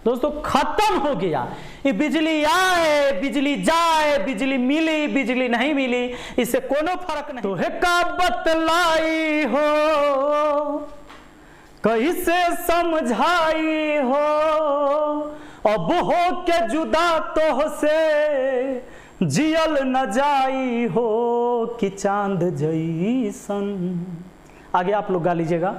दोस्तों खत्म हो गया। ये बिजली आए बिजली जाए, बिजली मिली बिजली नहीं मिली, इससे कोनो फर्क नहीं। तो है का बतलाई हो, कैसे समझाई हो, अब हो के जुदा तो से जियल न जाई हो कि चांद जैसन। आगे आप लोग गा लीजिएगा।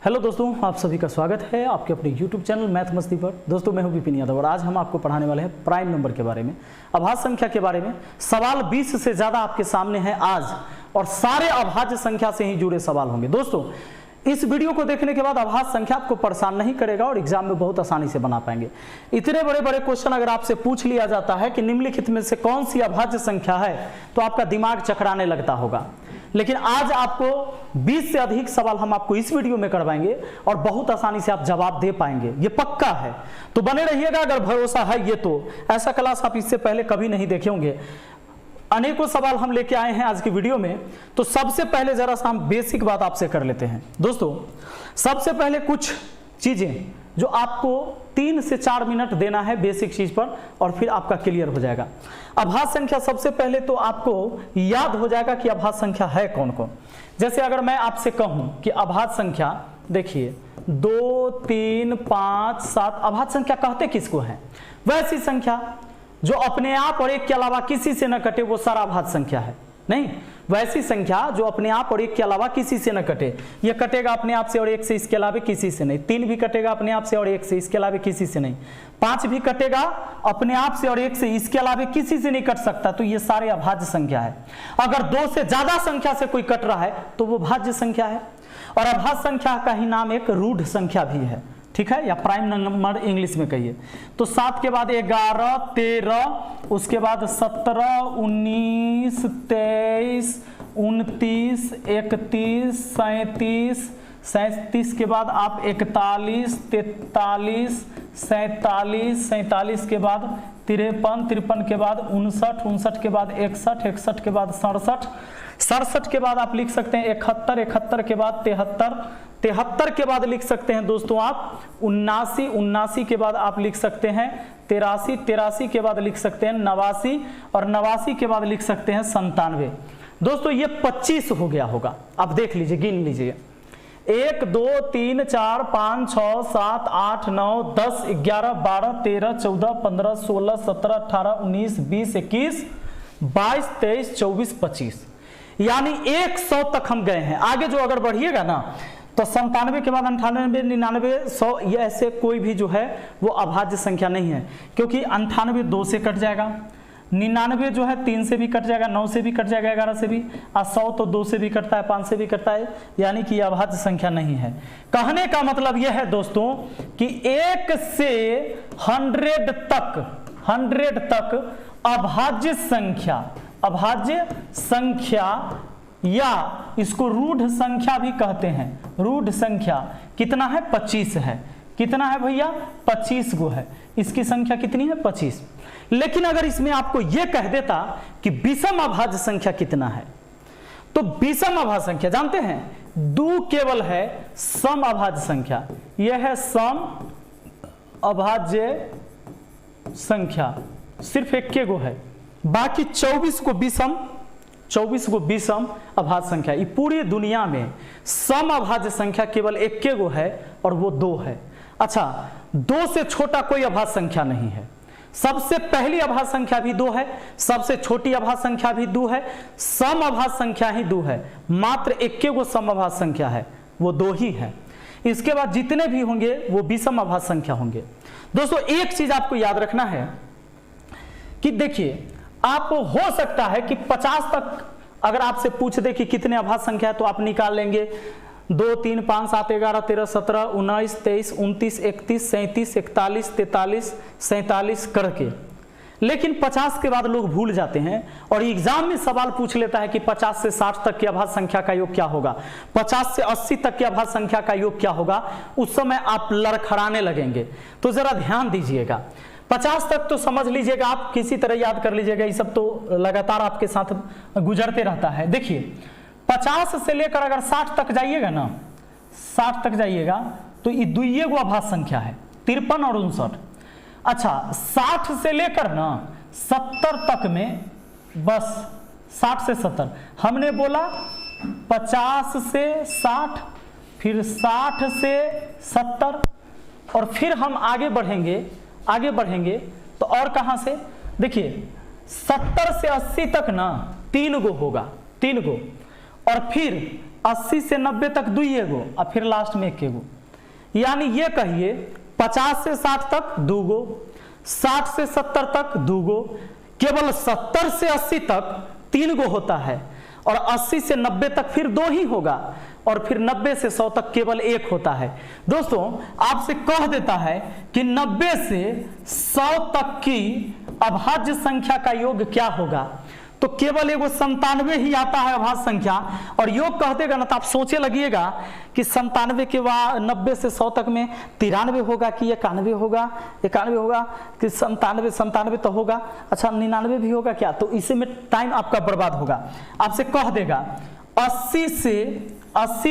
हेलो दोस्तों, आप सभी का स्वागत है आपके अपने YouTube चैनल मैथ मस्ती पर। दोस्तों मैं हूं विपिन यादव और आज हम आपको पढ़ाने वाले हैं प्राइम नंबर के बारे में, अभाज्य संख्या के बारे में। सवाल 20 से ज़्यादा आपके सामने है आज, और सारे अभाज्य संख्या से ही जुड़े सवाल होंगे। दोस्तों इस वीडियो को देखने के बाद अभाज्य संख्या आपको परेशान नहीं करेगा और एग्जाम में बहुत आसानी से बना पाएंगे। इतने बड़े बड़े क्वेश्चन अगर आपसे पूछ लिया जाता है कि निम्नलिखित में से कौन सी अभाज्य संख्या है, तो आपका दिमाग चकराने लगता होगा। लेकिन आज आपको 20 से अधिक सवाल हम आपको इस वीडियो में करवाएंगे और बहुत आसानी से आप जवाब दे पाएंगे, ये पक्का है। तो बने रहिएगा, अगर भरोसा है ये तो। ऐसा क्लास आप इससे पहले कभी नहीं देखे होंगे। अनेकों सवाल हम लेके आए हैं आज की वीडियो में। तो सबसे पहले जरा सा हम बेसिक बात आपसे कर लेते हैं। दोस्तों सबसे पहले कुछ चीजें जो आपको 3 से 4 मिनट देना है बेसिक चीज पर, और फिर आपका क्लियर हो जाएगा। अभाज्य संख्या सबसे पहले तो आपको याद हो जाएगा कि अभाज्य संख्या है कौन कौन। जैसे अगर मैं आपसे कहूं कि अभाज्य संख्या, देखिए 2, 3, 5, 7, अभाज्य संख्या कहते किसको है? वैसी संख्या जो अपने आप और एक के अलावा किसी से न कटे, वो सारा अभाज्य संख्या है। नहीं, वैसी संख्या जो अपने आप और एक के अलावा किसी से न कटे। ये कटेगा अपने आप से और एक से, इसके अलावा किसी से नहीं। 3 भी कटेगा अपने आप से और एक से, इसके अलावा किसी से नहीं। 5 भी कटेगा अपने आप से और एक से, इसके अलावा किसी से नहीं कट सकता। तो ये सारे अभाज्य संख्या है। अगर 2 से ज्यादा संख्या से कोई कट रहा है तो वो भाज्य संख्या है। और अभाज्य संख्या का ही नाम एक रूढ़ संख्या भी है, ठीक है, या प्राइम नंबर इंग्लिश में कहिए। तो 7 के बाद 11, 13, उसके बाद 17, 19, 23, 29, 31, 37, 37 के बाद आप 41, 43, 47, 47 के बाद 53, 53 के बाद 59, 59 के बाद 61, 61 के बाद 67, 67 के बाद आप लिख सकते हैं 71, 71 के बाद 73, 73 के बाद लिख सकते हैं दोस्तों आप 79, 79 के बाद आप लिख सकते हैं 83, 83 के बाद लिख सकते हैं 89, और 89 के बाद लिख सकते हैं 97। दोस्तों ये 25 हो गया होगा। आप देख लीजिए, गिन लीजिए। 1, 2, 3, 4, 5, 6, 7, 8, 9, 10, 11, 12, 13, 14, 15, 16, 17, 18, 19, 20, 21, 22, 23, 24, 25, यानी 100 तक हम गए हैं। आगे जो अगर बढ़िएगा ना तो 97 के बाद 98, 99, 100, ये ऐसे कोई भी जो है वो अभाज्य संख्या नहीं है, क्योंकि 98 2 से कट जाएगा, 99 जो है 3 से भी कट जाएगा, 9 से भी कट जाएगा, 11 से भी, और 100 तो 2 से भी कटता है, 5 से भी कटता है, यानी कि अभाज्य संख्या नहीं है। कहने का मतलब यह है दोस्तों कि 1 से 100 तक अभाज्य संख्या या इसको रूढ़ संख्या भी कहते हैं। रूढ़ संख्या कितना है? 25 है। कितना है भैया? 25 गो है। इसकी संख्या कितनी है? 25। लेकिन अगर इसमें आपको यह कह देता कि विषम अभाज्य संख्या कितना है, तो विषम अभाज्य संख्या जानते हैं 2 केवल है सम अभाज्य संख्या। यह है सम अभाज्य संख्या, सिर्फ 1 गो है, बाकी 24 को विषम अभाज्य संख्या। ये पूरी दुनिया में सम अभाज्य संख्या केवल 1 गो है और वो 2 है। अच्छा, 2 से छोटा कोई अभाज्य संख्या नहीं है। सबसे पहली अभाज्य संख्या भी 2 है, सबसे छोटी अभाज्य संख्या भी 2 है, सम अभाज्य संख्या ही 2 है। मात्र 1 गो सम अभाज्य संख्या है, वो 2 ही है। इसके बाद जितने भी होंगे वो विषम अभाज्य संख्या होंगे। दोस्तों एक चीज आपको याद रखना है कि देखिए, आप हो सकता है कि 50 तक अगर आपसे पूछ दे कि कितने अभाज्य संख्या है, तो आप निकाल लेंगे 2, 3, 5, 7, 11, 13, 17, 19, 23, 29, 31, 37, 41, 43, 47 करके। लेकिन 50 के बाद लोग भूल जाते हैं और एग्जाम में सवाल पूछ लेता है कि 50 से 60 तक की अभाज्य संख्या का योग क्या होगा, 50 से 80 तक की अभाज्य संख्या का योग क्या होगा। उस समय आप लड़खड़ाने लगेंगे। तो जरा ध्यान दीजिएगा, 50 तक तो समझ लीजिएगा, आप किसी तरह याद कर लीजिएगा, ये सब तो लगातार आपके साथ गुजरते रहता है। देखिए 50 से लेकर अगर 60 तक जाइएगा ना, 60 तक जाइएगा तो ये 2 गो अभाज्य संख्या है। 53 और 59। अच्छा 60 से लेकर ना 70 तक में, बस 60 से 70 हमने बोला, 50 से 60, फिर 60 से 70, और फिर हम आगे बढ़ेंगे तो और कहाँ से, देखिए 70 से 80 तक ना 3 गो होगा, 3 गो, और फिर 80 से 90 तक 2 गो, और फिर लास्ट में 1 गो। यानी ये कहिए 50 से 60 तक 2 गो, 60 से 70 तक 2 गो, केवल 70 से 80 तक 3 गो होता है, और 80 से 90 तक फिर 2 ही होगा, और फिर 90 से 100 तक केवल 1 होता है। दोस्तों आपसे कह देता है कि 90 से 100 तक की अभाज्य संख्या का योग क्या होगा, तो केवल एगो 97 ही आता है अभाज्य संख्या। और योग कह देगा ना तो आप सोचे लगिएगा कि 97 के बाद 90 से 100 तक में 93 होगा कि 91 होगा, 91 होगा कि 97 तो होगा, अच्छा 99 भी होगा क्या, तो इसी में टाइम आपका बर्बाद होगा। आपसे कह देगा 80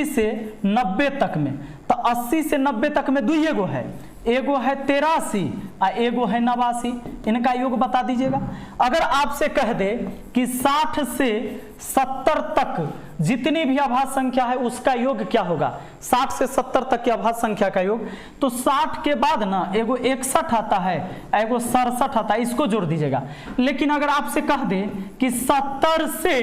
से 90 तक में, तो 80 से 90 तक में 2 गो है, एगो है 83 और एगो है 89, इनका योग बता दीजिएगा। अगर आपसे कह दे कि 60 से 70 तक जितनी भी अभाज्य संख्या है उसका योग क्या होगा, 60 से 70 तक की अभाज्य संख्या का योग, तो 60 के बाद ना एगो 61 आता है, एगो 67 आता है, इसको जोड़ दीजिएगा। लेकिन अगर आपसे कह दे कि 70 से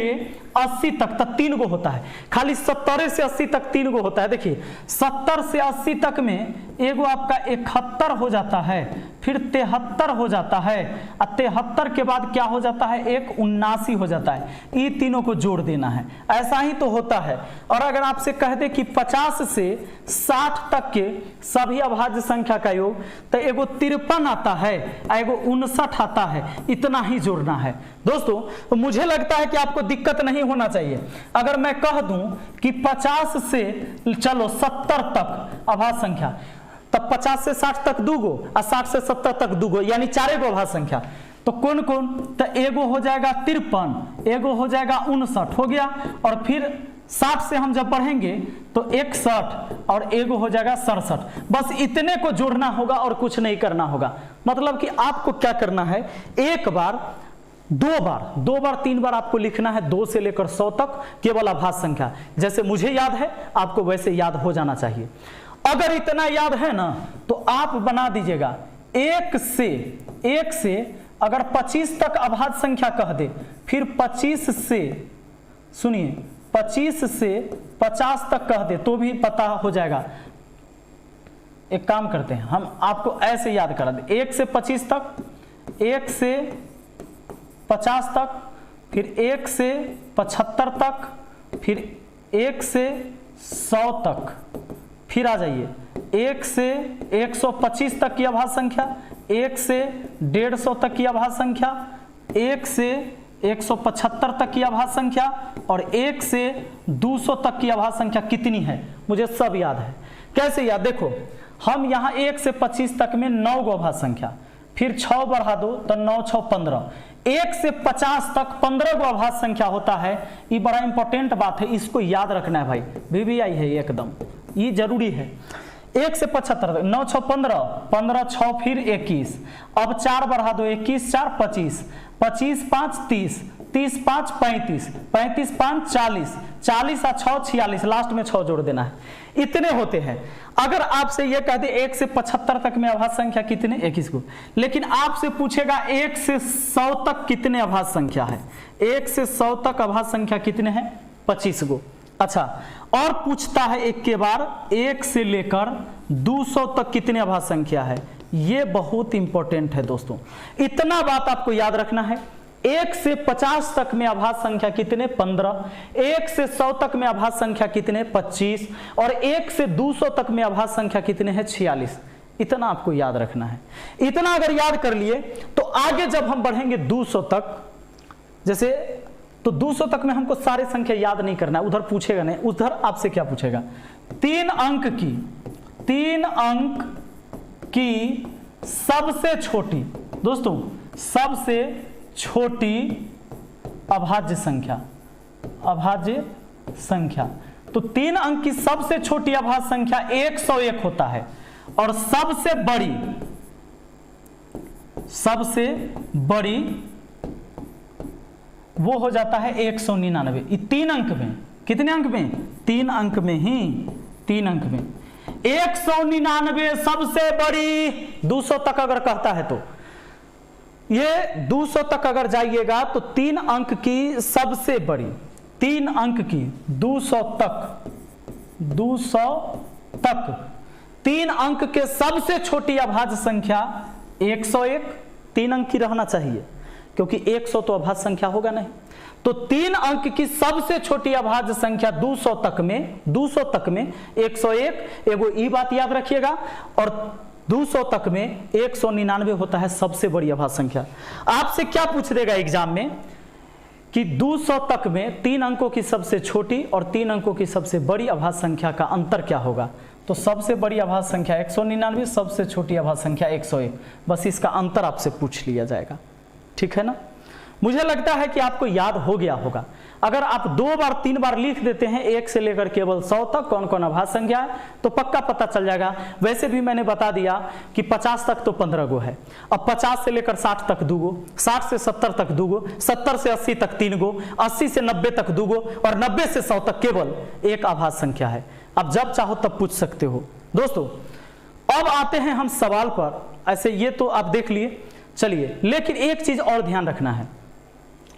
80 तक, तो 3 गो होता है, खाली 70 से 80 तक 3 गो होता है। देखिए 70 से 80 तक में एगो आपका 71 हो जाता है, फिर 73 हो जाता है, और 73 के बाद क्या हो जाता है, एक 79 हो जाता है। ये तीनों को जोड़ देना है, ऐसा ही तो होता है। और अगर आपसे कह दे कि 50 से 60 तक के सभी अभाज्य संख्या का योग, तो एगो 53 आता है, एगो 59 आता है, इतना ही जोड़ना है। दोस्तों तो मुझे लगता है कि आपको दिक्कत नहीं होना चाहिए। अगर मैं कह दूं कि 50 से चलो 70 तक अभाज्य संख्या, तब 50 से 60 तक 2 गो, और 60 से 70 तक 2 गो, यानी 4 गो अभाज्य संख्या। तो कौन कौन, तो एगो हो जाएगा 53, एगो हो जाएगा 59 हो गया, और फिर 60 से हम जब बढ़ेंगे तो 61, और एगो हो जाएगा 67। बस इतने को जोड़ना होगा और कुछ नहीं करना होगा। मतलब कि आपको क्या करना है, एक बार, 2 बार 3 बार आपको लिखना है 2 से लेकर 100 तक केवल अभाज्य संख्या। जैसे मुझे याद है आपको वैसे याद हो जाना चाहिए। अगर इतना याद है ना तो आप बना दीजिएगा 1 से अगर 25 तक अभाज्य संख्या कह दे, फिर 25 से, सुनिए 25 से 50 तक कह दे तो भी पता हो जाएगा। एक काम करते हैं, हम आपको ऐसे याद करा दे, 1 से 25 तक, 1 से 50 तक, फिर 1 से 75 तक, फिर 1 से 100 तक, फिर आ जाइए 1 से 125 तक की अभाज्य संख्या, 1 से 150 तक की अभाज्य संख्या, 1 से 175 तक की अभाज्य संख्या, और 1 से 200 तक की अभाज्य संख्या कितनी है मुझे सब याद है। कैसे याद, देखो हम यहाँ 1 से 25 तक में 9 गो अभाज्य संख्या, फिर 6 बढ़ा दो तो 9 6 15, 1 से 50 तक 15 गो अभाज्य संख्या होता है। ये बड़ा इंपॉर्टेंट बात है, इसको याद रखना है भाई, VVI है एकदम, ये जरूरी है। 1 से 75, 9 6 15, 15 6 फिर 21, अब 4 बढ़ा दो, 21 4 25, 25 5 30, 30 5 35, 35 5 40, 40 और 6 46, लास्ट में 6 जोड़ देना है। इतने होते हैं। अगर आपसे यह कह दे 1 से 75 तक में अभाज्य संख्या कितने, 21 गो, लेकिन आपसे पूछेगा 1 से 100 तक कितने अभाज्य संख्या है, 1 से 100 तक अभाज्य संख्या कितने हैं, 25 गो। अच्छा, और पूछता है एक के बार 1 से लेकर 200 तक कितने अभाज्य संख्या है। ये बहुत इंपॉर्टेंट है दोस्तों, इतना बात आपको याद रखना है। 1 से 50 तक में अभाज्य संख्या कितने, 15, 1 से 100 तक में अभाज्य संख्या कितने, 25, और 1 से 200 तक में अभाज्य संख्या कितने हैं, 46। इतना आपको याद रखना है। इतना अगर याद कर लिए तो आगे जब हम बढ़ेंगे 200 तक, जैसे तो 200 तक में हमको सारे संख्या याद नहीं करना है, उधर पूछेगा नहीं, उधर आपसे क्या पूछेगा, 3 अंक की सबसे छोटी, दोस्तों सबसे छोटी अभाज्य संख्या, तो 3 अंक की सबसे छोटी अभाज्य संख्या 101 होता है। और सबसे बड़ी वो हो जाता है 199। 3 अंक में, कितने अंक में? 3 अंक में ही, 3 अंक में 199 सबसे बड़ी। 200 तक अगर कहता है तो ये 200 तक अगर जाइएगा तो 3 अंक की सबसे बड़ी, 3 अंक की 200 तक, 200 तक 3 अंक के सबसे छोटी अभाज्य संख्या 101, 3 अंक की रहना चाहिए क्योंकि 100 तो अभाज्य संख्या होगा नहीं। तो 3 अंक की सबसे छोटी अभाज्य संख्या 200 तक में, 200 तक में 101, एगो ई बात याद रखिएगा, और 200 तक में 199 होता है सबसे बड़ी अभाज्य संख्या। आपसे क्या पूछ देगा एग्जाम में कि 200 तक में 3 अंकों की सबसे छोटी और 3 अंकों की सबसे बड़ी अभाज्य संख्या का अंतर क्या होगा? तो सबसे बड़ी अभाज्य संख्या 199, सबसे छोटी अभाज्य संख्या 101, बस इसका अंतर आपसे पूछ लिया जाएगा। ठीक है ना? मुझे लगता है कि आपको याद हो गया होगा। अगर आप 2 बार 3 बार लिख देते हैं 1 से लेकर केवल 100 तक कौन कौन अभाज्य संख्या है तो पक्का पता चल जाएगा। वैसे भी मैंने बता दिया कि 50 तक तो 15 गो है, अब 50 से लेकर 60 तक 2 गो, 60 से 70 तक 2 गो, 70 से 80 तक 3 गो, 80 से 90 तक 2 गो और 90 से 100 तक केवल 1 अभाज्य संख्या है। अब जब चाहो तब पूछ सकते हो। दोस्तों अब आते हैं हम सवाल पर। ऐसे ये तो आप देख लिए, चलिए, लेकिन एक चीज और ध्यान रखना है।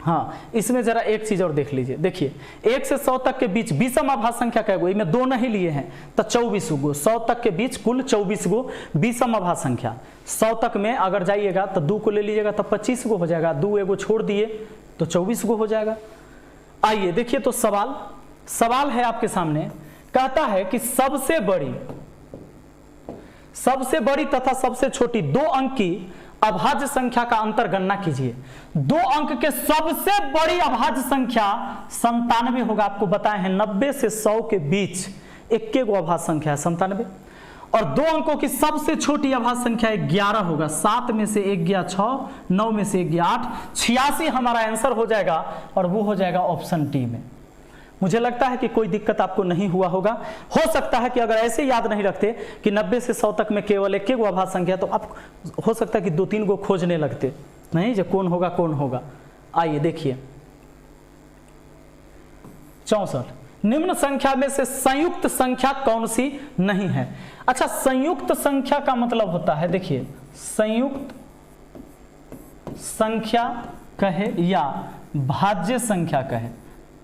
हाँ, इसमें जरा एक चीज और देख लीजिए। देखिए 1 से 100 तक के बीच विषम अभाज्य संख्या क्या गो? इसमें 2 नहीं लिए हैं तो 24 गो। 100 तक के बीच कुल 24 गो विषम अभाज्य संख्या। 100 तक में अगर जाइएगा तो 2 को ले लीजिएगा तो 25 गो हो जाएगा, 2 एगो छोड़ दिए तो 24 गो हो जाएगा। आइए देखिए तो सवाल है आपके सामने, कहता है कि सबसे बड़ी तथा सबसे छोटी 2 अंक की अभाज्य संख्या का अंतर गणना कीजिए। 2 अंक के सबसे बड़ी अभाज्य संख्या 97 होगा। आपको बताए हैं 90 से 100 के बीच 1 गो अभाज्य संख्या है 97, और 2 अंकों की सबसे छोटी अभाज्य संख्या 11 होगा। 7 में से 1 गया 6, 9 में से 1 गया 8, 86 हमारा आंसर हो जाएगा और वो हो जाएगा ऑप्शन डी में। मुझे लगता है कि कोई दिक्कत आपको नहीं हुआ होगा। हो सकता है कि अगर ऐसे याद नहीं रखते कि 90 से 100 तक में केवल 1 गो अभाज्य संख्या तो आप हो सकता है कि 2-3 गो खोजने लगते, नहीं जो कौन होगा। आइए देखिए 64, निम्न संख्या में से संयुक्त संख्या कौन सी नहीं है? अच्छा, संयुक्त संख्या का मतलब होता है, देखिए संयुक्त संख्या कहे या भाज्य संख्या कहे,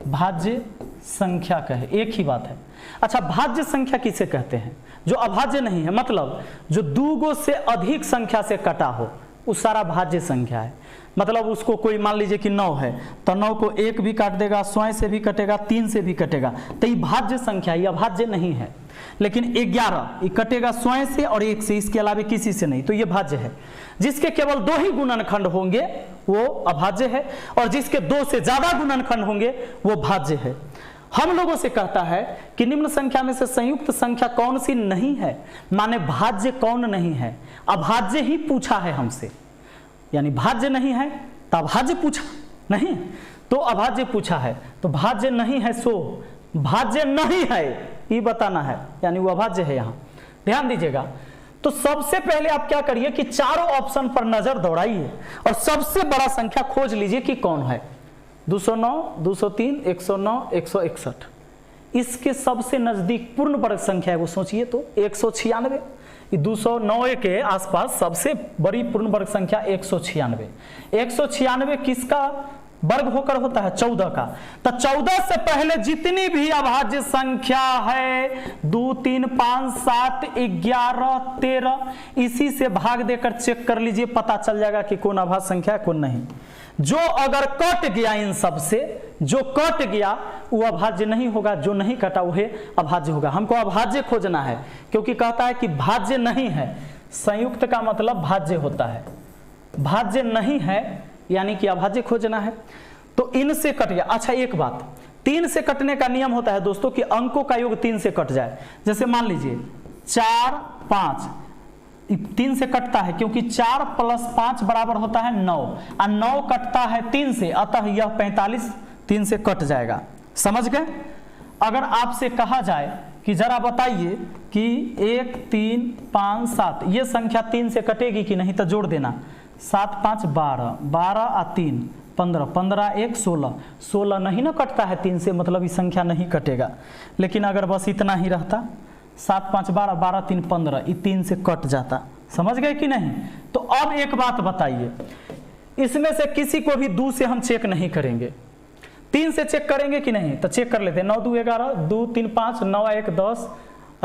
भाज्य संख्या कहे एक ही बात है। अच्छा, भाज्य संख्या किसे कहते हैं? जो अभाज्य नहीं है, मतलब जो 2 गो से अधिक संख्या से कटा हो वो सारा भाज्य संख्या है। मतलब उसको कोई मान लीजिए कि 9 है तो 9 को 1 भी काट देगा, 100 से भी कटेगा, 3 से भी कटेगा, तो ये भाज्य संख्या, ये अभाज्य नहीं है। लेकिन 11 ये कटेगा 100 से और 1 से, इसके अलावा किसी से नहीं, तो ये भाज्य है। जिसके केवल 2 ही गुणनखंड होंगे वो अभाज्य है, और जिसके 2 से ज्यादा गुणनखंड होंगे वो भाज्य है। हम लोगों से कहता है कि निम्न संख्या में से संयुक्त संख्या कौन सी नहीं है, माने भाज्य कौन नहीं है। अभाज्य ही पूछा है हमसे, यानी भाज्य नहीं है तो अभाज्य पूछा नहीं, तो अभाज्य पूछा है तो भाज्य नहीं है, सो भाज्य नहीं है ये बताना है, यानी वो अभाज्य है। यहाँ ध्यान दीजिएगा। तो सबसे पहले आप क्या करिए कि चारों ऑप्शन पर नजर दौड़ाइए और सबसे बड़ा संख्या खोज लीजिए कि कौन है। 209, 203, 109, 161, इसके सबसे नजदीक पूर्ण वर्ग संख्या है वो सोचिए तो 196। 209 के आसपास सबसे बड़ी पूर्ण वर्ग संख्या 196। 196 किसका वर्ग होकर होता है? 14 का। तो 14 से पहले जितनी भी अभाज्य संख्या है 2, 3, 5, 7, 11, 13, इसी से भाग देकर चेक कर लीजिए, पता चल जाएगा कि कौन अभाज्य संख्या है कौन नहीं। जो अगर कट गया इन सब से, जो कट गया वो अभाज्य नहीं होगा, जो नहीं कटा वो अभाज्य होगा। हमको अभाज्य खोजना है क्योंकि कहता है कि भाज्य नहीं है, संयुक्त का मतलब भाज्य होता है, भाज्य नहीं है यानी कि अभाज्य खोजना है। तो इनसे कट गया। अच्छा एक बात, 3 से कटने का नियम होता है दोस्तों कि अंकों का योग 3 से कट जाए। जैसे मान लीजिए 4, 5, 3 से कटता है क्योंकि 4 + 5 बराबर होता है 9, और 9 कटता है 3 से, अतः यह 45 3 से कट जाएगा। समझ गए? अगर आपसे कहा जाए कि कि जरा बताइए कि 1 3 5 7 ये संख्या 3 से कटेगी कि नहीं, तो जोड़ देना। 7 5 12, 12 और 3 15, 15 1 16, 16 नहीं ना कटता है 3 से, मतलब ये संख्या नहीं कटेगा। लेकिन अगर बस इतना ही रहता 7 5 12, 12 3 15, ये 3 से कट जाता। समझ गए कि नहीं? तो अब एक बात बताइए, इसमें से किसी को भी 2 से हम चेक नहीं करेंगे, 3 से चेक करेंगे कि नहीं? तो चेक कर लेते हैं। 9 2 11, 2 3 5, 9 1 10,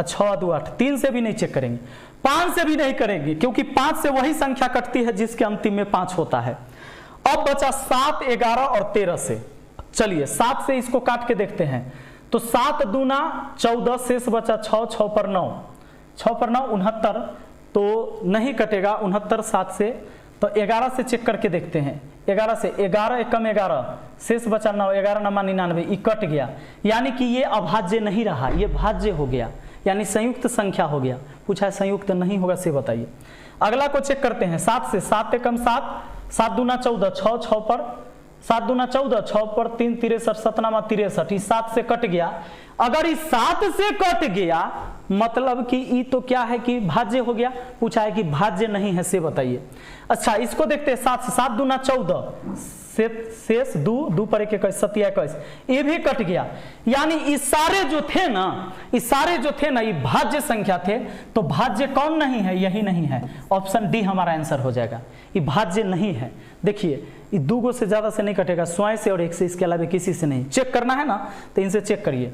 6 2 8। 3 से भी नहीं चेक करेंगे, 5 से भी नहीं करेंगे, क्योंकि 5 से वही संख्या कटती है जिसके अंतिम में 5 होता है। अब बचा 7 11 और 13 से। चलिए 7 से इसको काट के देखते हैं। तो 7 दूना 14, शेष बचा 6, 6 पर 9, 6 पर 9 69, तो नहीं कटेगा 69 7 से। तो 11 से चेक करके देखते हैं। 11 से 11 एकम 11, शेष बचा 9, 11 9 99, ये कट गया, यानी कि ये अभाज्य नहीं रहा, ये भाज्य हो गया, यानी संयुक्त संख्या हो गया। पूछा है संयुक्त नहीं होगा से बताइए। अगला को चेक करते हैं। 7 से 7 एकम 7, 7 दूना 14, 6 6 पर 7 दूना 14, 6 पर 3 63, 7 9 63, ये 7 से कट गया। अगर इस 7 से कट गया मतलब कि ये तो क्या है कि भाज्य हो गया। पूछा है कि भाज्य नहीं है से बताइए। अच्छा इसको देखते हैं। 7 से 7 दूना 14, शेष 2 पर 1 21, 7 21, ये भी कट गया। यानी इस सारे जो थे ना ये भाज्य संख्या थे। तो भाज्य कौन नहीं है? यही नहीं है। ऑप्शन डी हमारा आंसर हो जाएगा। ये भाज्य नहीं है। देखिए ये 2 गो से ज्यादा से नहीं कटेगा, स्वयं से और 1 से, इसके अलावा किसी से नहीं। चेक करना है ना, तो इनसे चेक करिए।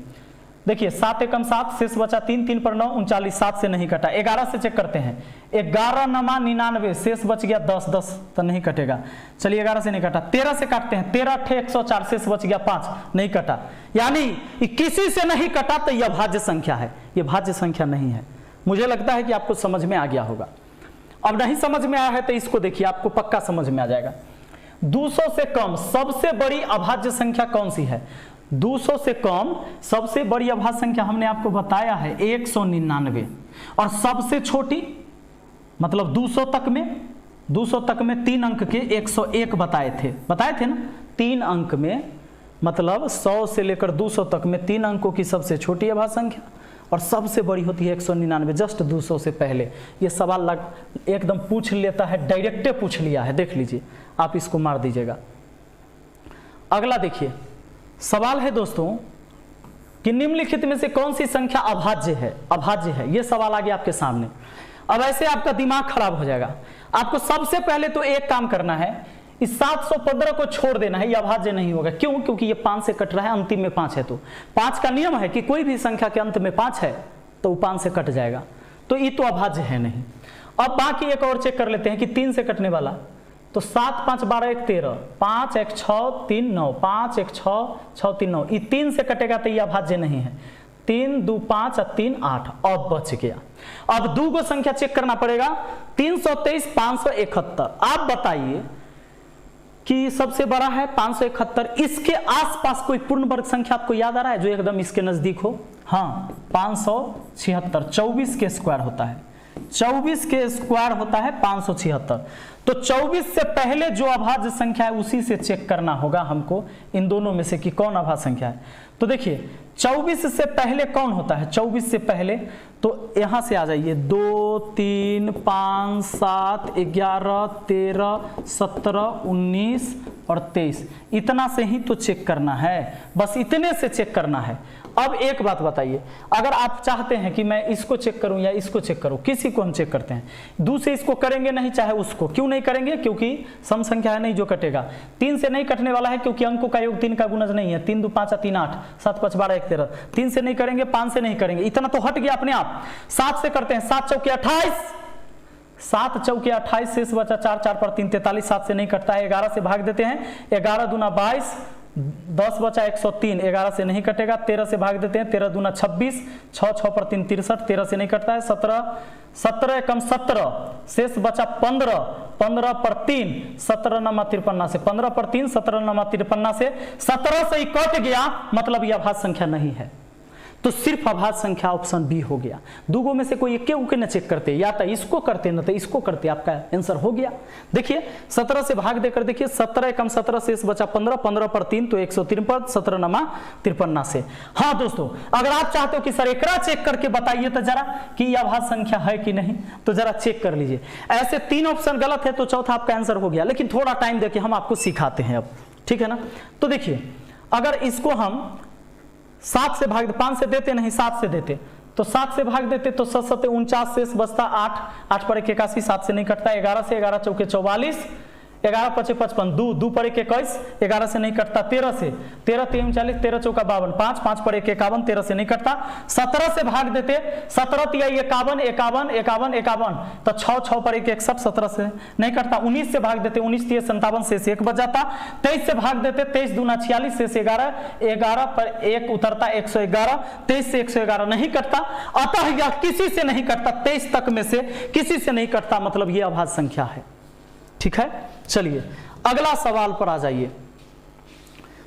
देखिए 7 एकम 7, शेष बचा 3, 3 पर 9 39, 7 से नहीं कटा। 11 से चेक करते हैं। 11 9 99, शेष बच गया 10, 10 तो नहीं कटेगा। चलिए 11 से नहीं कटा। 13 से काटते हैं। 13 8 104, शेष बच गया 5, नहीं कटा। यानी किसी से नहीं कटा, तो यह भाज्य संख्या है, यह भाज्य संख्या नहीं है। मुझे लगता है कि आपको समझ में आ गया होगा। अब नहीं समझ में आया है तो इसको देखिए, आपको पक्का समझ में आ जाएगा। 200 से कम सबसे बड़ी अभाज्य संख्या कौन सी है? 200 से कम सबसे बड़ी अभाज्य संख्या हमने आपको बताया है 199, और सबसे छोटी मतलब 200 तक में 3 अंक के 101 बताए थे ना। 3 अंक में मतलब 100 से लेकर 200 तक में 3 अंकों की सबसे छोटी अभाज्य संख्या और सबसे बड़ी होती है 199, जस्ट 200 से पहले। ये सवाल एकदम पूछ लेता है, डायरेक्टे पूछ लिया है। देख लीजिए, आप इसको मार दीजिएगा। अगला देखिए सवाल है दोस्तों कि निम्नलिखित में से कौन सी संख्या अभाज्य है। ये सवाल आ गया आपके सामने। अब ऐसे आपका दिमाग खराब हो जाएगा। आपको सबसे पहले तो एक काम करना है, इस 715 को छोड़ देना है। ये अभाज्य नहीं होगा। क्यों? क्योंकि ये 5 से कट रहा है, अंतिम में 5 है। तो 5 का नियम है कि कोई भी संख्या के अंत में 5 है तो वो 5 से कट जाएगा, तो ये तो अभाज्य है नहीं। अब बाकी एक और चेक कर लेते हैं कि 3 से कटने वाला। तो 7 5 12 1 13, 5 1 6 3 9, 5 1 6 6 3 9, ये 3 से कटेगा तो ये अभाज्य नहीं है। 3 2 5 और 3 8, अब बच गया। अब 2 को संख्या चेक करना पड़ेगा। 323 571। आप बताइए कि सबसे बड़ा है 571, इसके आसपास कोई पूर्ण वर्ग संख्या आपको याद आ रहा है जो एकदम इसके नजदीक हो? हाँ 576, 24 के स्क्वायर होता है। 24 के स्क्वायर होता है 576। तो 24 से पहले जो अभाज्य संख्या है उसी से चेक करना होगा हमको, इन दोनों में से कि कौन अभाज्य संख्या है। तो देखिए 24 से पहले कौन होता है? 24 से पहले तो यहां से आ जाइए। 2 3 5 7 11 13 17 19 और 23, इतना से ही तो चेक करना है, बस इतने से चेक करना है। अब एक बात बताइए, अगर आप चाहते हैं कि मैं इसको चेक करूं या इसको चेक करूं, किसी को हम चेक करते हैं, 2 से इसको करेंगे नहीं, चाहे उसको। क्यों नहीं करेंगे? क्योंकि सम संख्या है नहीं जो कटेगा। 3 से नहीं कटने वाला है क्योंकि अंकों का योग 3 का गुणज नहीं है। 3 2 5 3 8, 7 5 12 1 13। 3 से नहीं करेंगे, 5 से नहीं करेंगे, इतना तो हट गया अपने आप। 7 से करते हैं। 7 चौके 28, 7 चौके 28, शेष बचा 4, 4 पर 3 43, 7 से नहीं कटता है। 11 से भाग देते हैं। 11 दूना 22, 10 बचा 103, 11 से नहीं कटेगा। 13 से भाग देते हैं। 13 दूना 26, 6 6 पर 3 63, 13 से नहीं कटता है। 17 कम 17, शेष बचा 15, 15 पर 3, 17 9 53 से 15 पर 3, 17 9 53 से 17 से ही कट गया, मतलब यह अभाज्य संख्या नहीं है। तो सिर्फ अभाज्य संख्या ऑप्शन बी हो गया। दूगो में से कोई एक के न चेक करते, या तो इसको करते न तो इसको करते, आपका आंसर हो गया। देखिए 17 से भाग देकर देखिए, 17 कम 17 शेष बचा 15, 15 पर 3 तो 153, 17 नमा 53 से। हाँ दोस्तों, अगर आप चाहते हो कि सर एकरा चेक करके बताइए तो जरा कि यह अभाज्य संख्या है कि नहीं, तो जरा चेक कर लीजिए। ऐसे 3 ऑप्शन गलत है तो चौथा आपका आंसर हो गया, लेकिन थोड़ा टाइम देके हम आपको सिखाते हैं अब, ठीक है ना। तो देखिए अगर इसको हम 7 से भाग 5 से देते नहीं 7 से देते, तो 7 से भाग देते तो 7 7 49 शेष बचता 8, 8 पर 81, 7 से नहीं कटता, 11 से 11 चौके 44, 11 पचे 55, 2 पर 21, 11 से नहीं कटता, 13 से 13 3 40, 13 चौका 52, 5 5 पर 51, 13 से नहीं कटता, 17 से भाग देते, 17 तिया 51 51 51 51, तो 6 6 पर 61, 17 से नहीं कटता, 19 से भाग देते, 19 तिया 57 से 1 बच जाता, 23 से भाग देते, 23 दूना 46 से 11, 11 पर 1 उतरता 111, 23 से 111 नहीं कटता, अतः यह किसी से नहीं कटता, 23 तक में से किसी से नहीं कटता, मतलब यह अभाज्य संख्या है, ठीक है। चलिए अगला सवाल पर आ जाइए।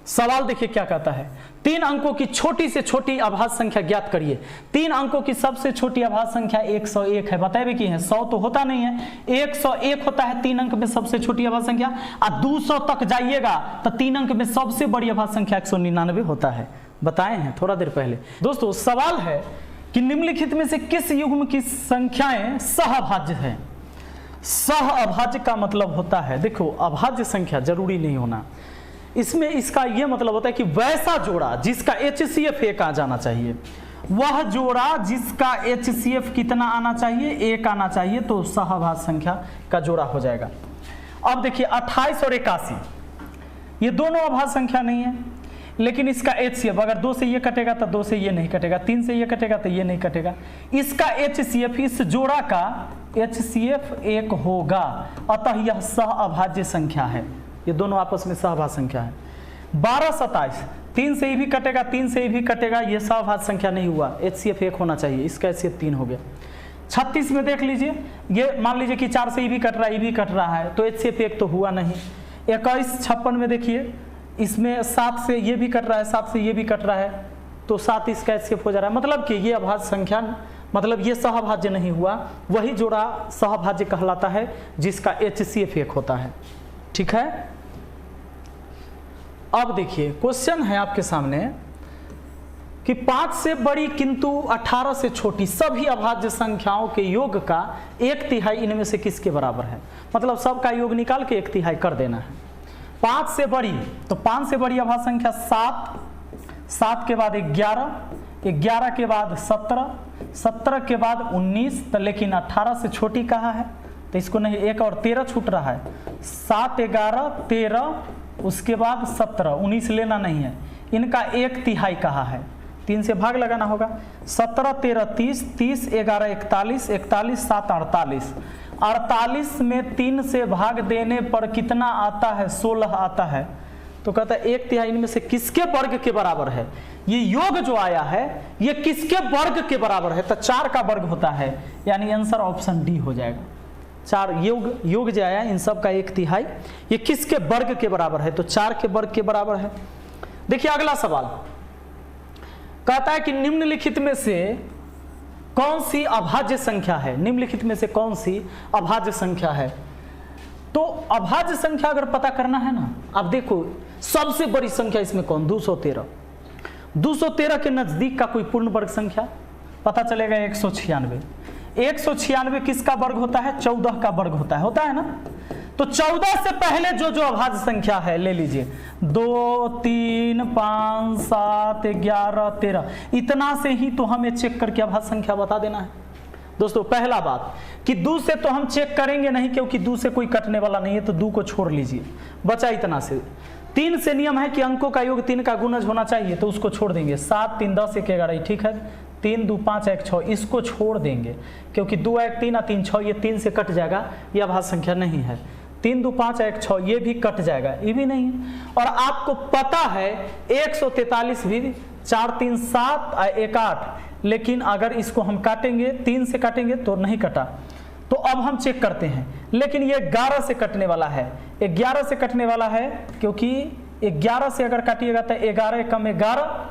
सवाल देखिए क्या कहता है, 3 अंकों की छोटी से छोटी अभाज्य संख्या ज्ञात करिए। 3 अंकों की सबसे छोटी अभाज्य संख्या 101 है, बताए कि है 100 तो होता नहीं है, 101 होता है 3 अंक में सबसे छोटी अभाज्य संख्या, और 200 तक जाइएगा तो 3 अंक में सबसे बड़ी अभाज्य संख्या 199 होता है, बताए हैं थोड़ा देर पहले। दोस्तों सवाल है कि निम्नलिखित में से किस युग्म की संख्याएं सहअभाज्य हैं। सह अभाज्य का मतलब होता है, देखो अभाज्य संख्या जरूरी नहीं होना, इसमें इसका यह मतलब होता है कि वैसा जोड़ा जिसका HCF 1 आ जाना चाहिए, वह जोड़ा जिसका HCF कितना आना चाहिए, 1 आना चाहिए, तो सह अभाज्य संख्या का जोड़ा हो जाएगा। अब देखिए 28 और 81 ये दोनों अभाज्य संख्या नहीं है, लेकिन इसका HCF अगर 2 से ये कटेगा तो 2 से ये नहीं कटेगा, 3 से ये कटेगा तो ये नहीं कटेगा, इसका HCF इस जोड़ा का HCF 1 होगा, अतः यह सहअभाज्य संख्या है, ये दोनों आपस में सहअभाज्य संख्या है। 12 27 3 से ही भी कटेगा, 3 से ही भी कटेगा, ये सहअभाज्य संख्या नहीं हुआ, HCF 1 होना चाहिए, इसका HCF 3 हो गया। 36 में देख लीजिए, ये मान लीजिए कि 4 से ही भी कट रहा है, ये भी कट रहा है, तो HCF 1 तो हुआ नहीं। 21 56 में देखिए, इसमें 7 से ये भी कट रहा है, 7 से ये भी कट रहा है, तो 7 इसका HCF हो जा रहा है, मतलब कि ये अभाज्य संख्या, मतलब ये सहअभाज्य नहीं हुआ, वही जोड़ा सहअभाज्य कहलाता है जिसका HCF 1 होता है, ठीक है। अब देखिए क्वेश्चन है आपके सामने कि 5 से बड़ी किंतु 18 से छोटी सभी अभाज्य संख्याओं के योग का 1/3 इनमें से किसके बराबर है, मतलब सबका योग निकाल के 1/3 कर देना है। 5 से बड़ी, तो 5 से बड़ी अभाज्य संख्या 7, 7 के बाद 11, 11 के बाद 17, 17 के बाद 19, तो लेकिन 18 से छोटी कहाँ है, तो इसको नहीं, 1 और 13 छूट रहा है, 7 11 13, उसके बाद 17, 19 लेना नहीं है, इनका 1/3 कहाँ है, 3 से भाग लगाना होगा, 17 13 30, 30 11 41, 41 7 48, 48 में 3 से भाग देने पर कितना आता है, 16 आता है, तो कहता है 1/3 इनमें से किसके वर्ग के बराबर है, ये योग जो आया है ये किसके वर्ग के बराबर है, तो 4 का वर्ग होता है, यानी आंसर ऑप्शन डी हो जाएगा। 4 योग जो आया इन सब का 1/3 ये किसके वर्ग के बराबर है, तो 4 के वर्ग के बराबर है। देखिए अगला सवाल कहता है कि निम्नलिखित में से कौन सी अभाज्य संख्या है, निम्नलिखित में से कौन सी अभाज्य संख्या है। तो अभाज्य संख्या अगर पता करना है ना, अब देखो सबसे बड़ी संख्या इसमें कौन, 213, 213 के नजदीक का कोई पूर्ण वर्ग संख्या पता चलेगा 196, 196 किसका वर्ग होता है, 14 का वर्ग होता है ना। तो 14 से पहले जो जो अभाज्य संख्या है ले लीजिए, 2 3 5 7 11 13, इतना से ही तो हमें चेक करके अभाज्य संख्या बता देना है। दोस्तों पहला बात कि 2 से तो हम चेक करेंगे नहीं, क्योंकि 2 से कोई कटने वाला नहीं है, तो 2 को छोड़ लीजिए, बचा इतना से। 3 से नियम है कि अंकों का योग 3 का गुणज होना चाहिए, तो उसको छोड़ देंगे, 7 3 10 1 11, ठीक है, 3 2 5 1 6, इसको छोड़ देंगे, क्योंकि 2 1 3 3 6 ये 3 से कट जाएगा, ये अभाज्य संख्या नहीं है। 3 2 5 1 6 ये भी कट जाएगा, ये भी नहीं है। और आपको पता है 143 भी 4 3 7 1 8, लेकिन अगर इसको हम काटेंगे 3 से काटेंगे तो नहीं कटा, तो अब हम चेक करते हैं, लेकिन ये 11 से कटने वाला है, 11 से कटने वाला है, क्योंकि 11 से अगर काटिएगा तो 11 कम 11,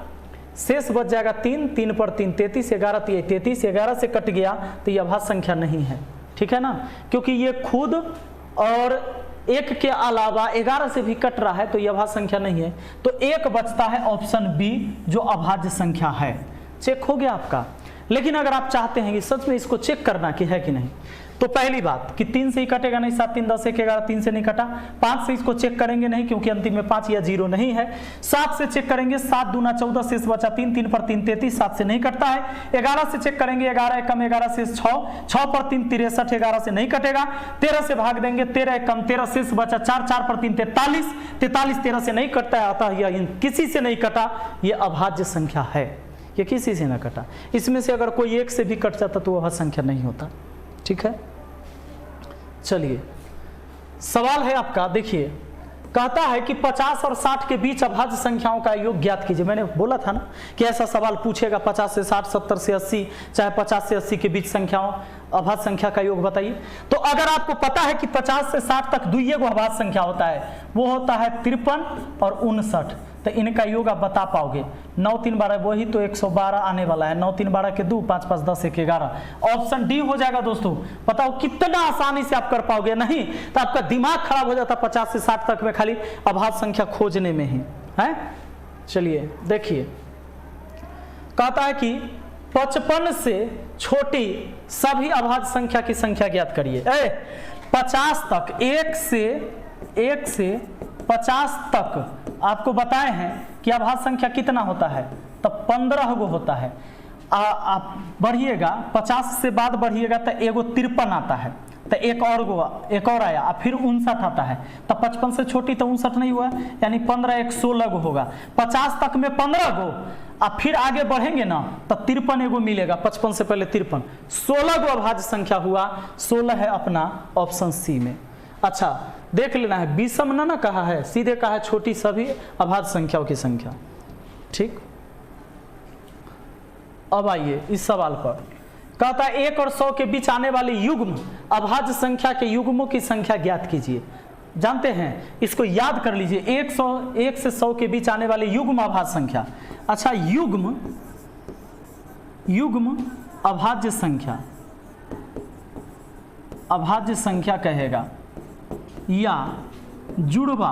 शेष बच जाएगा 3, 3 पर 3 33, 11 33, 11 से कट गया तो ये अभाज्य संख्या नहीं है, ठीक है ना, क्योंकि ये खुद और 1 के अलावा 11 से भी कट रहा है तो ये अभाज्य संख्या नहीं है। तो 1 बचता है ऑप्शन बी जो अभाज्य संख्या है। चेक हो गया आपका। लेकिन अगर आप चाहते हैं कि सच में इसको चेक करना कि है कि नहीं, तो पहली बात कि 3 से ही कटेगा नहीं, 7 3 10 1 11, 3 से नहीं कटा। 5 से इसको चेक करेंगे नहीं क्योंकि अंतिम में 5 या 0 नहीं है। 7 से चेक करेंगे, 7 दूना 14, शेष बचा 3, 3 पर 3 33, 7 से नहीं कटता है। 11 से चेक करेंगे, 11 एकम 11 शेष 6, 6 पर 3 63, 11 से नहीं कटेगा। 13 से भाग देंगे, 13 एकम 13 शेष बचा 4, 4 पर 3 43, 43 13 से नहीं कटता है, अतः यह किसी से नहीं कटा, यह अभाज्य संख्या है, ये किसी से ना कटा। इसमें से अगर कोई 1 से भी कट जाता तो वह संख्या नहीं होता, ठीक है। चलिए सवाल है आपका, देखिए कहता है कि 50 और 60 के बीच अभाज्य संख्याओं का योग ज्ञात कीजिए। मैंने बोला था ना कि ऐसा सवाल पूछेगा 50 से 60, 70 से 80, चाहे 50 से 80 के बीच संख्याओं अभाज्य संख्या का योग बताइए। तो अगर आपको पता है कि 50 से 60 तक दुइये को अभाज्य संख्या होता है, वो होता है 53 और 59, तो इनका योग आप बता पाओगे। 9 3 12 वही तो 112 आने वाला है। 9 3 12 के 2, 5 5 10 1 11, ऑप्शन डी हो जाएगा दोस्तों। बताओ कितना आसानी से आप कर पाओगे, नहीं तो आपका दिमाग खराब हो जाता 50 से 60 तक में खाली अभाज्य संख्या खोजने में ही है। चलिए देखिए, कहता है कि 55 से छोटी सभी अभाज्य संख्या की संख्या ज्ञात करिए। 50 तक, 1 से 50 तक आपको बताए हैं कि अभाज्य संख्या कितना होता है, तब 15 गो होता है। आप बढ़िएगा, 50 से बाद बढ़िएगा तो एगो 53 आता है, तो एक और आया, फिर 59 आता है, तब 55 से छोटी तो 59 नहीं हुआ, यानी 15 1 16 गो होगा। 50 तक में 15 गो, अब फिर आगे बढ़ेंगे ना तो 53 एगो मिलेगा। 55 से पहले 53, 16 गो अभाज्य संख्या हुआ, 16 है अपना ऑप्शन सी में। अच्छा देख लेना है, विषम ना कहा है, सीधे कहा है छोटी सभी अभाज्य संख्याओं की संख्या, ठीक। अब आइए इस सवाल पर, कहता है 1 और 100 के बीच आने वाले युग्म अभाज्य संख्या के युग्मों की संख्या ज्ञात कीजिए। जानते हैं, इसको याद कर लीजिए, 1 से 100 के बीच आने वाले युग्म अभाज्य संख्या। अच्छा युग्म अभाज्य संख्या कहेगा या जुड़वा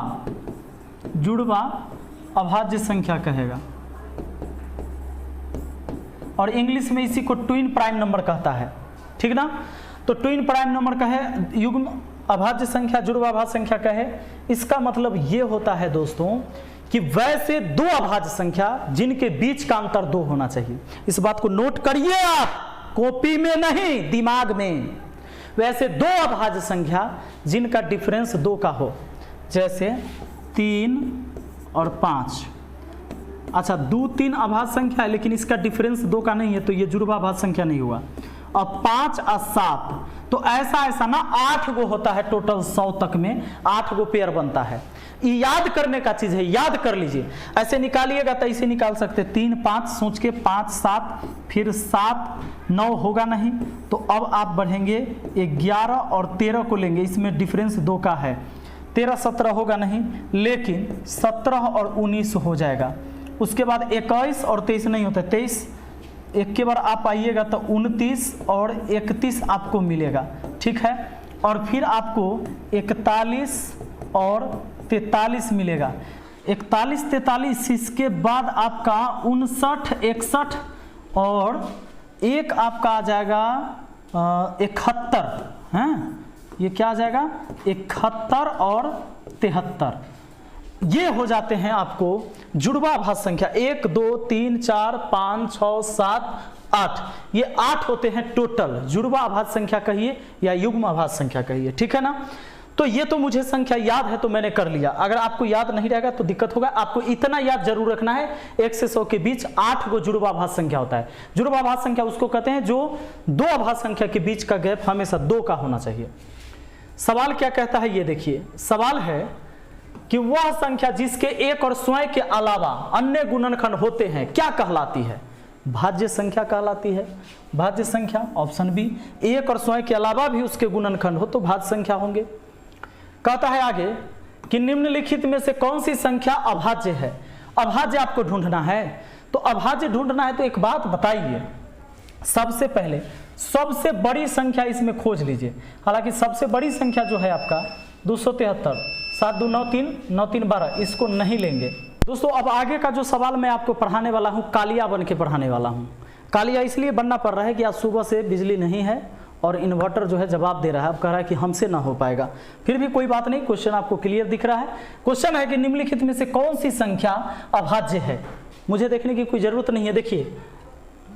अभाज्य संख्या कहेगा, और इंग्लिश में इसी को ट्विन प्राइम नंबर कहता है, ठीक ना। तो ट्विन प्राइम नंबर कहे, युग्म अभाज्य संख्या, जुड़वा अभाज्य संख्या कहे, इसका मतलब ये होता है दोस्तों कि वैसे 2 अभाज्य संख्या जिनके बीच का अंतर 2 होना चाहिए। इस बात को नोट करिए आप, कॉपी में नहीं दिमाग में। वैसे 2 अभाज्य संख्या जिनका डिफरेंस 2 का हो, जैसे 3 और 5। अच्छा 2 3 अभाज्य संख्या है लेकिन इसका डिफरेंस 2 का नहीं है, तो ये जुड़वा अभाज्य संख्या नहीं हुआ। अब 5 और 7, तो ऐसा ना 8 गो होता है टोटल, 100 तक में 8 गो पेयर बनता है। ये याद करने का चीज है, याद कर लीजिए। ऐसे निकालिएगा तो इसे निकाल सकते, 3 5 सोच के 5 7, फिर 7 9 होगा नहीं, तो अब आप बढ़ेंगे 11 और 13 को लेंगे, इसमें डिफरेंस 2 का है। 13 17 होगा नहीं, लेकिन 17 और 19 हो जाएगा। उसके बाद 21 और 23 नहीं होता, 23 एक के बार आप आइएगा तो 29 और 31 आपको मिलेगा, ठीक है। और फिर आपको 41 और 43 मिलेगा, 41 43। इसके बाद आपका 59 61 और एक आपका आ जाएगा 71 है। ये क्या आ जाएगा, 71 और 73। ये हो जाते हैं आपको जुड़वा अभाज्य संख्या। 1 2 3 4 5 6 7 8, ये 8 होते हैं टोटल। जुड़वा अभाज्य संख्या कहिए या युग्म अभाज्य संख्या कहिए, ठीक है ना। तो ये तो मुझे संख्या याद है तो मैंने कर लिया। अगर आपको याद नहीं रहेगा तो दिक्कत होगा। आपको इतना याद जरूर रखना है, 1 से 100 के बीच 8 गो जुड़वा अभाज्य संख्या होता है। जुड़वा अभाज्य संख्या उसको कहते हैं जो 2 अभाज्य संख्या के बीच का गैप हमेशा 2 का होना चाहिए। सवाल क्या कहता है ये देखिए, सवाल है कि वह संख्या जिसके 1 और स्वयं के अलावा अन्य गुणनखंड होते हैं क्या कहलाती है? भाज्य संख्या कहलाती है। भाज्य संख्या ऑप्शन बी, 1 और स्वयं के अलावा भी उसके गुणनखंड हो तो भाज्य संख्या होंगे। कहता है आगे कि निम्नलिखित में से कौन सी संख्या अभाज्य है? अभाज्य आपको ढूंढना है। तो अभाज्य ढूंढना है तो एक बात बताइए, सबसे पहले सबसे बड़ी संख्या इसमें खोज लीजिए। हालांकि सबसे बड़ी संख्या जो है आपका 273, 7 2 9 3 9 3 12, इसको नहीं लेंगे। दोस्तों अब आगे का जो सवाल मैं आपको पढ़ाने वाला हूँ, कालिया बन के पढ़ाने वाला हूँ। कालिया इसलिए बनना पड़ रहा है कि आज सुबह से बिजली नहीं है और इन्वर्टर जो है जवाब दे रहा है, अब कह रहा है कि हमसे ना हो पाएगा। फिर भी कोई बात नहीं, क्वेश्चन आपको क्लियर दिख रहा है। क्वेश्चन है कि निम्नलिखित में से कौन सी संख्या अभाज्य है। मुझे देखने की कोई ज़रूरत नहीं है, देखिए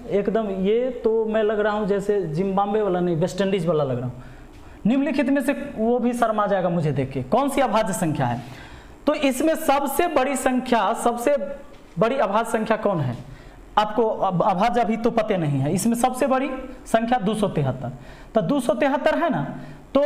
एकदम ये तो मैं लग रहा हूँ जैसे जिम्बाब्वे वाला नहीं, वेस्ट इंडीज वाला लग रहा हूँ। निम्नलिखित में से वो भी शर्मा जाएगा मुझे देख के, कौन सी अभाज्य संख्या है। तो इसमें सबसे बड़ी संख्या, सबसे बड़ी अभाज्य संख्या कौन है आपको अभाज्य अभी तो पता नहीं है। इसमें सबसे बड़ी संख्या 273, तो 273 है ना, तो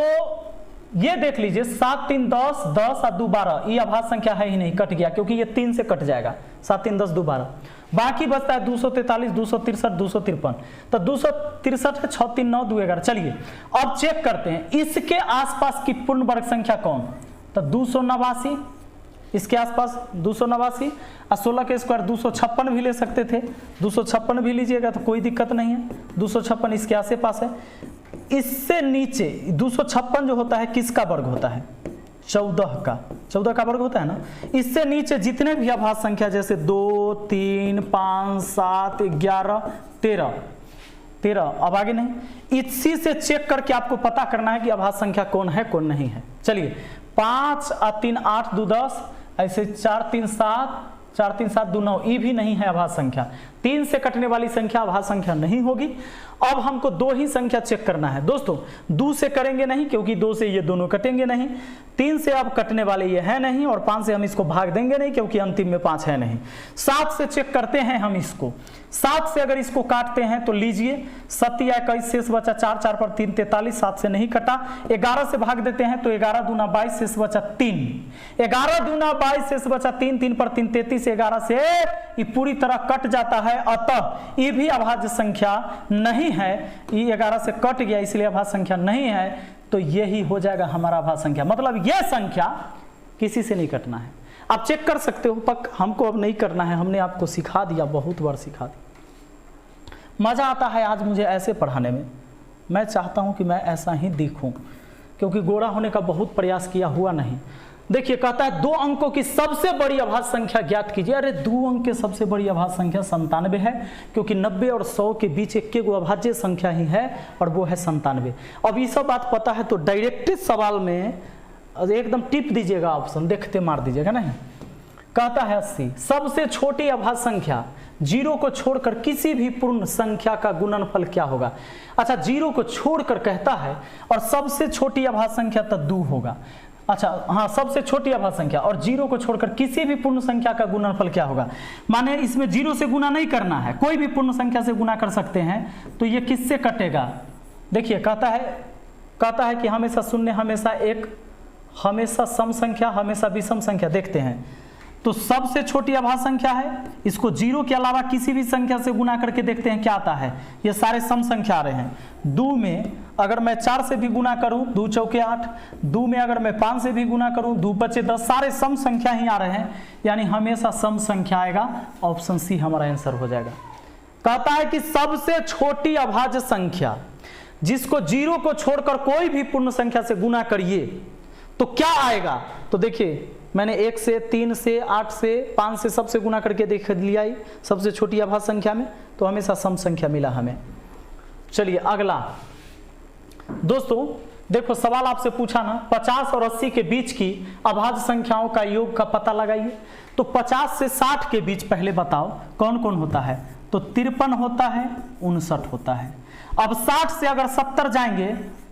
ये देख लीजिए 7 3 10 10 और 2 12, ये अभाज्य संख्या है ही नहीं, कट गया क्योंकि ये 3 से कट जाएगा, 7 3 10 2 12। बाकी बचता है 243 263 253, तो 263 है, 6 3 9 2 11। चलिए अब चेक करते हैं इसके आसपास की पूर्ण वर्ग संख्या कौन। तो 289, इसके आसपास 289 और 16 के स्क्वायर 256 भी ले सकते थे, 256 भी लीजिएगा तो कोई दिक्कत नहीं है। 256 इसके आस पास है। इससे नीचे 256 जो होता है किसका वर्ग होता है, 14 का वर्ग होता है ना। इससे नीचे जितने भी अभाज्य संख्या जैसे 2 3 5 7 11 13, अब आगे नहीं, इसी से चेक करके आपको पता करना है कि अभाज्य संख्या कौन है कौन नहीं है। चलिए 5 और 3 8 2 10, ऐसे 4 3 7 4 3 7 2 9, ये भी नहीं है अभाज्य संख्या। 3 से कटने वाली संख्या अभाज्य संख्या नहीं होगी। अब हमको 2 ही संख्या चेक करना है दोस्तों, 2 से करेंगे नहीं क्योंकि 2 से ये दोनों कटेंगे नहीं, 3 से अब कटने वाले ये है नहीं, और 5 से हम इसको भाग देंगे नहीं क्योंकि अंतिम में 5 है नहीं। 7 से चेक करते हैं हम इसको, 7 से अगर इसको काटते हैं तो लीजिए 7 या 21, शेष बचा 4 4 पर 3 43, 7 से नहीं कटा। 11 से भाग देते हैं तो 11 दूना 22, शेष बचा 3, 11 दूना 22 शेष बचा 3, 3 पर 3 33, 11 से ये पूरी तरह कट जाता है, अतः ये भी अभाज्य संख्या नहीं है। ये 11 से कट गया इसलिए अभाज्य संख्या नहीं है, तो यही हो जाएगा हमारा अभाज्य संख्या। मतलब यह संख्या किसी से नहीं कटना है। आप चेक कर सकते हो, पक हमको अब नहीं करना है, हमने आपको सिखा दिया, बहुत बार सिखा दिया। मजा आता है आज मुझे ऐसे पढ़ाने में। मैं चाहता हूं कि मैं ऐसा ही दिखूं, क्योंकि गोरा होने का बहुत प्रयास किया, हुआ नहीं। देखिए कहता है 2 अंकों की सबसे बड़ी अभाज्य संख्या ज्ञात कीजिए। अरे 2 अंक की सबसे बड़ी अभाज्य संख्या 97 है, क्योंकि 90 और 100 के बीच एक गो अभाज्य संख्या ही है और वो है 97। अब ये सब बात पता है तो डायरेक्ट सवाल में एकदम टिप दीजिएगा, ऑप्शन देखते मार दीजिएगा नहीं। कहता है 80, सबसे छोटी अभाज्य संख्या 0 को छोड़कर किसी भी पूर्ण संख्या का गुणनफल क्या होगा। अच्छा 0 को छोड़कर कहता है, और सबसे छोटी अभाज्य संख्या तो 2 होगा। अच्छा हाँ, सबसे छोटी अभाज्य संख्या और 0 को छोड़कर किसी भी पूर्ण संख्या का गुणनफल क्या होगा। माने इसमें 0 से गुना नहीं करना है, कोई भी पूर्ण संख्या से गुना कर सकते हैं, तो ये किससे कटेगा। देखिए कहता है कि हमेशा शून्य, हमेशा 1, हमेशा सम संख्या, हमेशा विषम संख्या। देखते हैं तो सबसे छोटी अभाज्य संख्या है, इसको 0 के अलावा किसी भी संख्या से गुना करके देखते हैं क्या आता है। ये सारे सम संख्या आ रहे हैं। 2 में अगर मैं 4 से भी गुना करूं, 2 चौके 8, 2 में अगर मैं 5 से भी गुना करूं, 2 बचे 10, सारे सम संख्या ही आ रहे हैं, यानी हमेशा सम संख्या आएगा। ऑप्शन सी हमारा आंसर हो जाएगा। कहता है कि सबसे छोटी अभाज्य संख्या जिसको 0 को छोड़कर कोई भी पूर्ण संख्या से गुना करिए तो क्या आएगा। तो देखिए मैंने 1 से 3 से 8 से 5 से सबसे गुना करके देख लिया ही सबसे छोटी अभाज्य संख्या में, तो हमेशा सम संख्या मिला हमें। चलिए अगला दोस्तों, देखो सवाल आपसे पूछा ना 50 और 80 के बीच की अभाज्य संख्याओं का योग का पता लगाइए। तो 50 से 60 के बीच पहले बताओ कौन कौन होता है। तो 53 होता है, 59 होता है। अब 60 से अगर 70 जाएंगे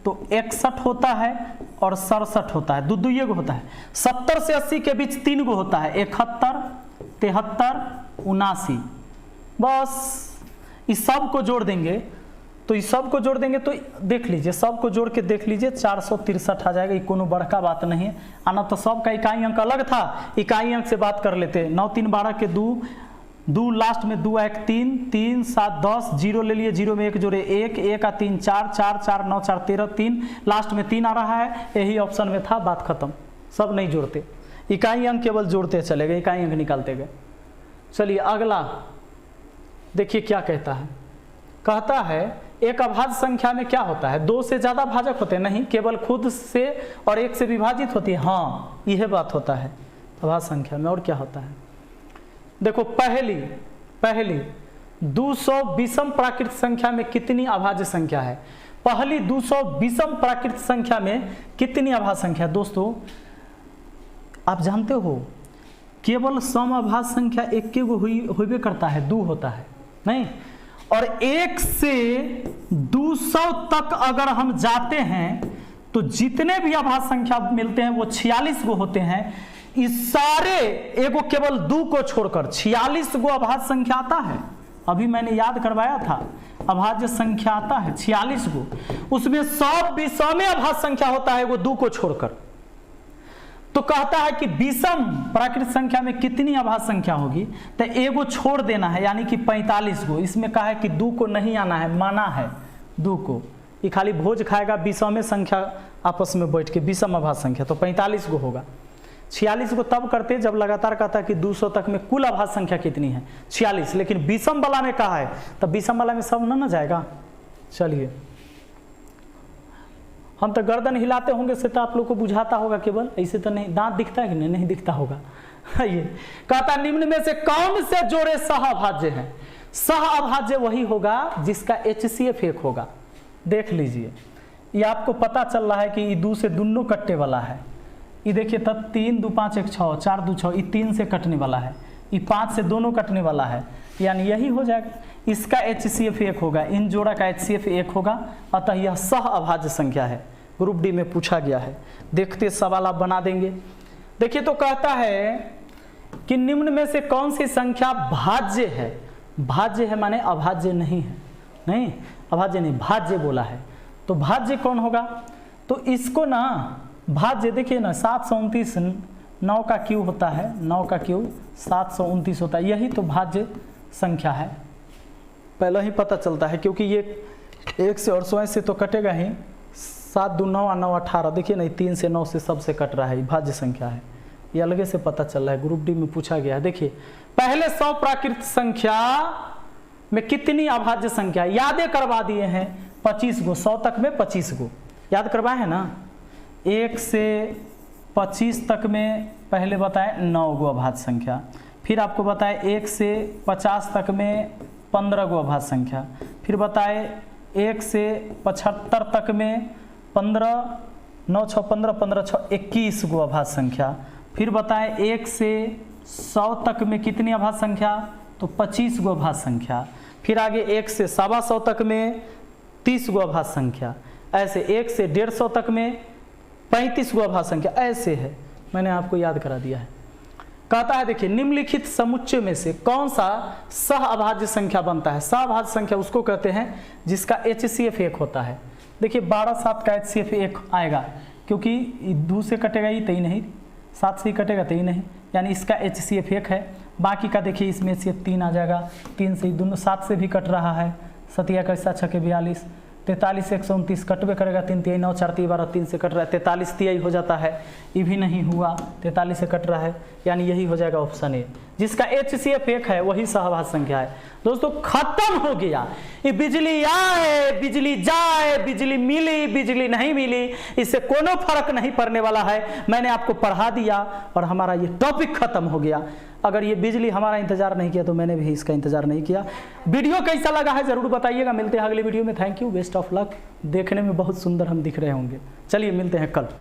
तो 61 होता है और 67 होता है, दो ये होता है। 70 से 80 के बीच 3 गो होता है, 71 73 79। बस इस सब को जोड़ देंगे, तो इस सब को जोड़ देंगे तो देख लीजिए, सब को जोड़ के देख लीजिए 463 आ जाएगा। ये कोनो बड़का बात नहीं है। आना तो सब का इकाई अंक अलग था, इकाई अंक से बात कर लेते। 9 3 12 के 2 लास्ट में 2 1 3 3 7 10, 0 ले लिए, 0 में 1 जोड़े 1 1 आ 3 4 4 4 9 4 13 3, लास्ट में 3 आ रहा है, यही ऑप्शन में था। बात खत्म, सब नहीं जोड़ते, इकाई अंक केवल जोड़ते चले गए, इकाई अंक निकालते गए। चलिए अगला देखिए क्या कहता है, कहता है एक अभाज्य संख्या में क्या होता है, 2 से ज़्यादा भाजक होते हैं, नहीं, केवल खुद से और 1 से विभाजित होती है। हाँ, यह बात होता है अभाज्य संख्या में। और क्या होता है, देखो पहली 200 विषम प्राकृत संख्या में कितनी अभाज्य संख्या है, पहली 200 विषम प्राकृत संख्या में कितनी अभाज्य संख्या। दोस्तों आप जानते हो केवल सम अभाज्य संख्या एक के होबे करता है, 2 होता है, नहीं, और 1 से 200 तक अगर हम जाते हैं तो जितने भी अभाज्य संख्या मिलते हैं वो 46 गो होते हैं। इस सारे एगो केवल 2 को छोड़कर 46 गो अभाज्य संख्या आता है। अभी मैंने याद करवाया था, अभाज्य संख्या आता है 46 गो, उसमें 100 विषम अभाज्य संख्या होता है वो 2 को छोड़कर। तो कहता है कि विषम प्राकृत संख्या में कितनी अभाज्य संख्या होगी, तो एगो छोड़ देना है, यानी कि 45 गो। इसमें कहा है कि 2 को नहीं आना है, माना है 2 को, ये खाली भोज खाएगा विषम संख्या आपस में बैठ के, विषम अभाज्य संख्या, तो 45 गो होगा। 46 को तब करते जब लगातार कहता है कि 200 तक में कुल अभाज्य संख्या कितनी है, 46, लेकिन विषम वाला में कहा है, तब विषम वाला में सब ना जाएगा। चलिए, हम तो गर्दन हिलाते होंगे से तो आप लोग को बुझाता होगा, केवल ऐसे तो नहीं, दांत दिखता है कि नहीं दिखता होगा। ये कहता निम्न में से कौन से जोड़े सह अभाज्य हैं। सह अभाज्य वही होगा जिसका HCF 1 होगा। देख लीजिए, ये आपको पता चल रहा है कि ये 2 से दोनों कटने वाला है। ये देखिए, तब 3 2 5 1 6, 4 2 6, ये 3 से कटने वाला है, ये 5 से दोनों कटने वाला है, यानी यही हो जाएगा। इसका HCF 1 होगा, इन जोड़ा का HCF 1 होगा, अतः यह सह अभाज्य संख्या है। ग्रुप डी में पूछा गया है, देखते सवाल आप बना देंगे। देखिए, तो कहता है कि निम्न में से कौन सी संख्या भाज्य है। भाज्य है माने अभाज्य नहीं है, नहीं अभाज्य नहीं, भाज्य बोला है। तो भाज्य कौन होगा, तो इसको ना भाज्य देखिए ना, 729 9 का क्यू होता है, 9 का क्यू 729 होता है, यही तो भाज्य संख्या है। पहले ही पता चलता है, क्योंकि ये 1 से और 100 से तो कटेगा ही, 7 2 9 9 18, देखिए नहीं, 3 से 9 से सबसे कट रहा है, भाज्य संख्या है, ये अलगे से पता चल रहा है। ग्रुप डी में पूछा गया है। देखिए, पहले 100 प्राकृत संख्या में कितनी अभाज्य संख्या, यादें करवा दिए हैं 25 गो, 100 तक में 25 गो याद करवाए हैं ना। 1 से 25 तक में पहले बताए 9 गो अभाज्य संख्या, फिर आपको बताए 1 से 50 तक में 15 गो अभाज्य संख्या, फिर बताए 1 से 75 तक में 15 9 6 15 15 6 21 गो अभाज्य संख्या, फिर बताए 1 से 100 तक में कितनी अभाज्य संख्या, तो 25 गो अभाज्य संख्या, फिर आगे 1 से 125 तक में 30 गो अभाज्य संख्या, ऐसे 1 से 150 तक में 35 गो अभाज्य संख्या, ऐसे है, मैंने आपको याद करा दिया है। कहता है देखिए, निम्नलिखित समुच्चय में से कौन सा सह अभाज्य संख्या बनता है। सह अभाज्य संख्या उसको कहते हैं जिसका HCF 1 होता है। देखिए 12 7 का HCF 1 आएगा, क्योंकि 2 से कटेगा ही, तई नहीं, 7 से ही कटेगा तई नहीं, यानी इसका HCF 1 है। बाकी का देखिए इसमें से 3 आ जाएगा, 3 से ही दोनों, 7 से भी कट रहा है, 7 कैसा 6 के 42, 43 129 कटवे करेगा, 3 3 9 4 3 12, 3 से कट रहा है, 43 3 हो जाता है, ये भी नहीं हुआ, 43 से कट रहा है, यानी यही हो जाएगा ऑप्शन ए, जिसका HCF 1 है वही सहभाज्य संख्या है। दोस्तों खत्म हो गया, ये बिजली आए बिजली जाए, बिजली मिली बिजली नहीं मिली, इससे कोनो फर्क नहीं पड़ने वाला है। मैंने आपको पढ़ा दिया और हमारा ये टॉपिक खत्म हो गया। अगर ये बिजली हमारा इंतजार नहीं किया तो मैंने भी इसका इंतजार नहीं किया। वीडियो कैसा लगा है जरूर बताइएगा। मिलते हैं अगले वीडियो में। Thank you, best of luck. देखने में बहुत सुंदर हम दिख रहे होंगे। चलिए मिलते हैं कल।